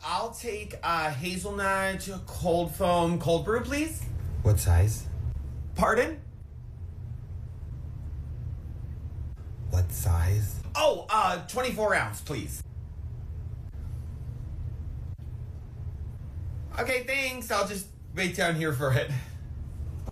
I'll take hazelnut, cold foam, cold brew, please. What size? Pardon? What size? Oh, 24 ounce, please. Okay, thanks. I'll just wait down here for it.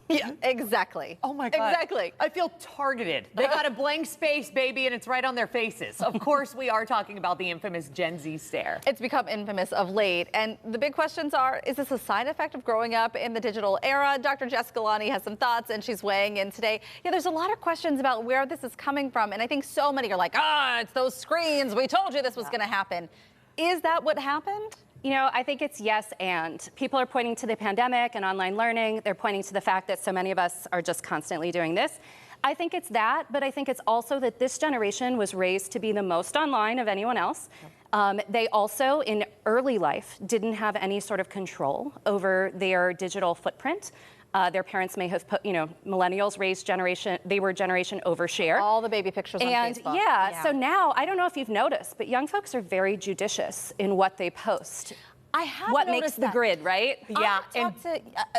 Yeah, exactly. Oh my God. Exactly. I feel targeted. They got a blank space, baby, and it's right on their faces. Of course, we are talking about the infamous Gen Z stare. It's become infamous of late. And the big questions are, is this a side effect of growing up in the digital era? Dr. Jess Ghilani has some thoughts, and she's weighing in today. Yeah, there's a lot of questions about where this is coming from. And I think so many are like, it's those screens. We told you this was going to happen. Is that what happened? You know, I think it's yes and. People are pointing to the pandemic and online learning. They're pointing to the fact that so many of us are just constantly doing this. I think it's that, but I think it's also that this generation was raised to be the most online of anyone else. They also, in early life, didn't have any sort of control over their digital footprint. Their parents may have put, millennials raised generation, they were generation overshare. All the baby pictures on Facebook. Yeah, so now, I don't know if you've noticed, but young folks are very judicious in what they post. I have what noticed makes the that. grid, right? Yeah.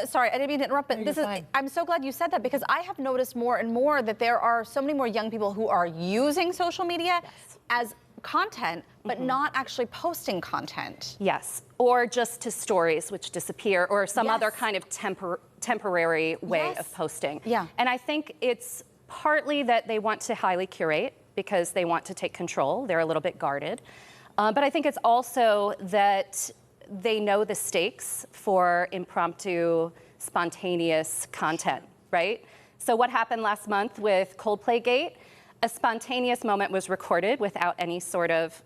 Sorry, I didn't mean to interrupt, but I'm so glad you said that, because I have noticed more and more that there are so many more young people who are using social media as content, but not actually posting content. Yes, or just to stories, which disappear, or some other kind of temporary way of posting. Yeah. And I think it's partly that they want to highly curate because they want to take control. They're a little bit guarded. But I think it's also that they know the stakes for impromptu, spontaneous content, right? So what happened last month with Coldplay Gate? A spontaneous moment was recorded without any sort of,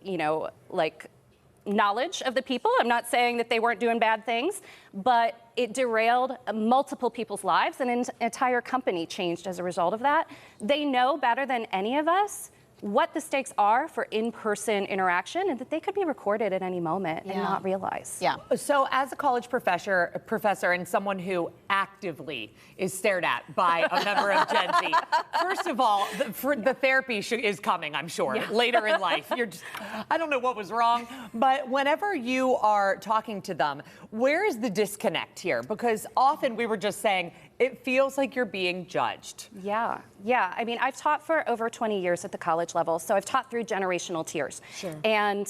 knowledge of the people. I'm not saying that they weren't doing bad things, but it derailed multiple people's lives, and an entire company changed as a result of that. They know better than any of us what the stakes are for in-person interaction, and that they could be recorded at any moment and not realize. Yeah. So as a college professor and someone who actively is stared at by a member of Gen Z, first of all, the therapy is coming, I'm sure, later in life. I don't know what was wrong, but whenever you are talking to them, where is the disconnect here? Because often we were just saying, it feels like you're being judged. Yeah. I mean, I've taught for over 20 years at the college level, so I've taught through generational tiers. Sure. And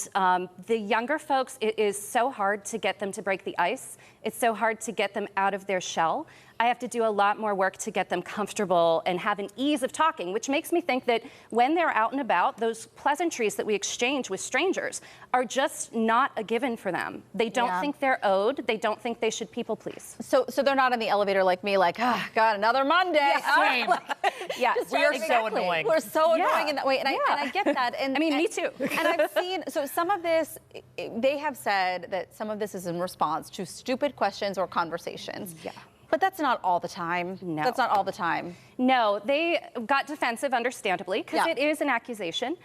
the younger folks, it is so hard to get them to break the ice. It's so hard to get them out of their shell. I have to do a lot more work to get them comfortable and have an ease of talking, which makes me think that when they're out and about, those pleasantries that we exchange with strangers are just not a given for them. They don't think they're owed. They don't think they should people please. So they're not in the elevator like me, like, God, another Monday. Same. We are so annoying. We're so annoying in that way, and I get that. And I mean, me too. And I've seen, so some of this, they have said that some of this is in response to stupid questions or conversations. Yeah. But that's not all the time. No. That's not all the time. No, they got defensive, understandably, because it is an accusation.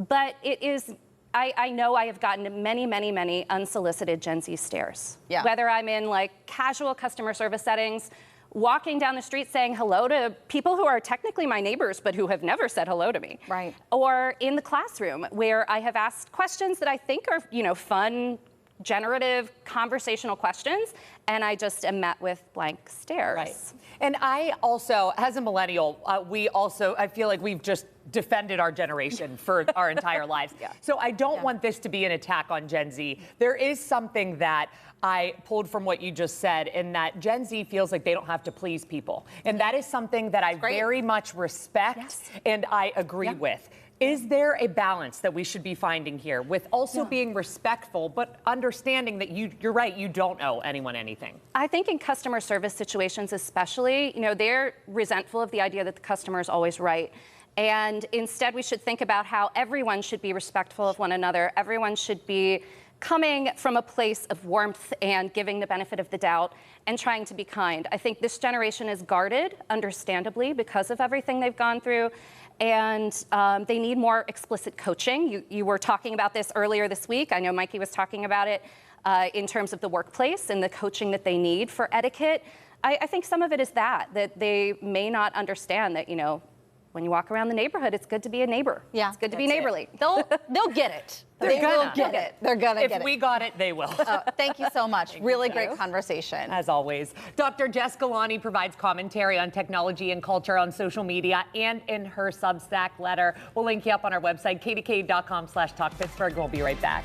But it is, I know I have gotten many, many, many unsolicited Gen Z stares. Yeah. Whether I'm in casual customer service settings, walking down the street saying hello to people who are technically my neighbors, but who have never said hello to me. Right. Or in the classroom, where I have asked questions that I think are, fun, generative, conversational questions, and I just am met with blank stares. Right. And I also, as a millennial, I feel like we've just defended our generation for our entire lives. So I don't want this to be an attack on Gen Z. There is something that I pulled from what you just said, in that Gen Z feels like they don't have to please people. And that is something that I very much respect and I agree with. Is there a balance that we should be finding here with also being respectful, but understanding that you're right, you don't owe anyone anything? I think in customer service situations especially, they're resentful of the idea that the customer is always right. And instead, we should think about how everyone should be respectful of one another. Everyone should be coming from a place of warmth and giving the benefit of the doubt and trying to be kind. I think this generation is guarded, understandably, because of everything they've gone through. And they need more explicit coaching. You were talking about this earlier this week. I know Mikey was talking about it in terms of the workplace and the coaching that they need for etiquette. I think some of it is that they may not understand that, when you walk around the neighborhood, it's good to be a neighbor. Yeah. It's good to be neighborly. They'll get it. They're They will gonna. get it. They're gonna get it. If we got it, they will. Thank you so much. Really great conversation. As always, Dr. Jess Ghilani provides commentary on technology and culture on social media and in her Substack letter. We'll link you up on our website, kdk.com/talkpittsburgh. We'll be right back.